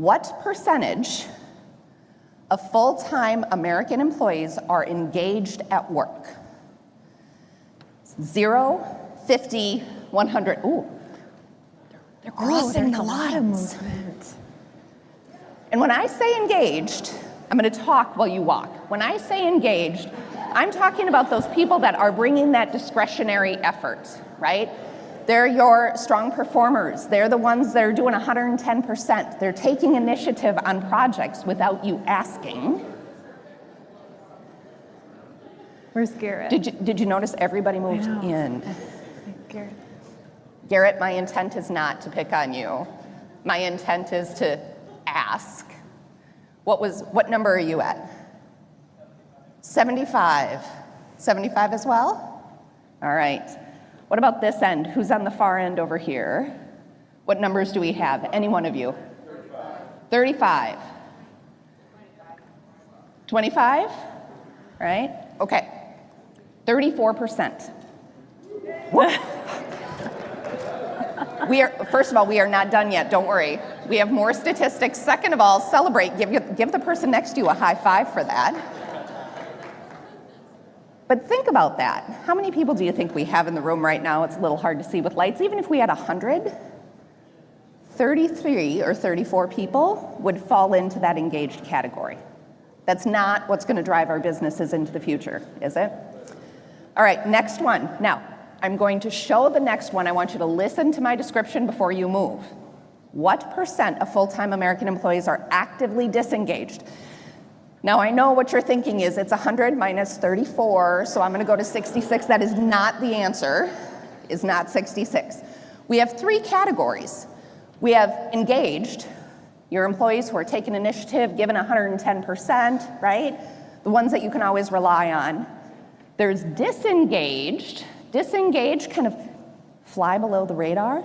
What percentage of full-time American employees are engaged at work? 0, 50, 100. Ooh, they're crossing the lines. And when I say engaged, I'm going to talk while you walk. When I say engaged, I'm talking about those people that are bringing that discretionary effort, right? They're your strong performers. They're the ones that are doing 110%. They're taking initiative on projects without you asking. Where's Garrett? Did you notice everybody moved in? Garrett, my intent is not to pick on you. My intent is to ask. What number are you at? 75. 75 as well? All right. What about this end? Who's on the far end over here? What numbers do we have? Any one of you? 35. 25? Right? Okay. 34%. First of all, we are not done yet. Don't worry. We have more statistics. Second of all, celebrate. Give the person next to you a high five for that. But think about that. How many people do you think we have in the room right now? It's a little hard to see with lights. Even if we had 100, 33 or 34 people would fall into that engaged category. That's not what's going to drive our businesses into the future, is it? All right, next one. Now, I'm going to show the next one. I want you to listen to my description before you move. What percent of full-time American employees are actively disengaged? Now, I know what you're thinking is it's 100 minus 34, so I'm going to go to 66. That is not the answer, is not 66. We have 3 categories. We have engaged, your employees who are taking initiative, given 110%, right? The ones that you can always rely on. There's disengaged. Disengaged kind of fly below the radar.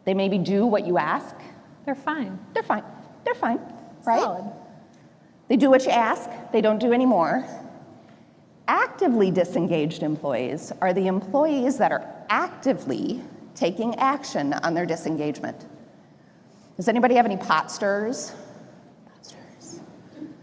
They maybe do what you ask. They're fine. They're fine. They're fine, right? Solid. They do what you ask, they don't do any more. Actively disengaged employees are the employees that are actively taking action on their disengagement. Does anybody have any pot stirrers? Pot stirrers.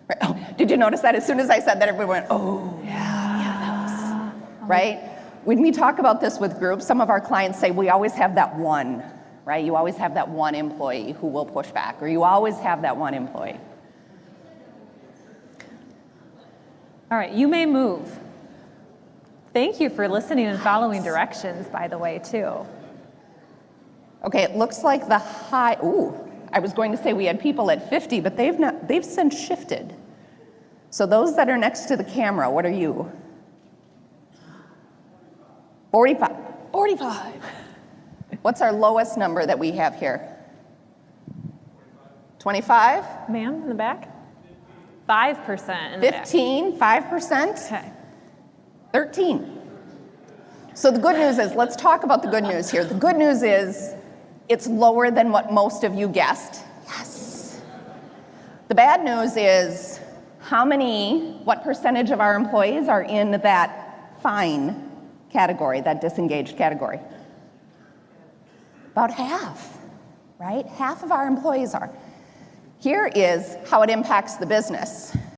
Right. Oh, did you notice that as soon as I said that, everyone went, oh, yeah, those, right? When we talk about this with groups, some of our clients say we always have that one, right? You always have that one employee who will push back, or you always have that one employee. All right, you may move. Thank you for listening and following directions, by the way, too. Okay, it looks like the high, I was going to say we had people at 50, but they've since shifted. So those that are next to the camera, what are you? 45. 45. What's our lowest number that we have here? 25? Ma'am, in the back? 5% in the 15, 5%? Okay. 13. So the good news is, let's talk about the good news here. The good news is, it's lower than what most of you guessed. Yes. The bad news is, what percentage of our employees are in that fine category, that disengaged category? About half, right? Half of our employees are. Here is how it impacts the business.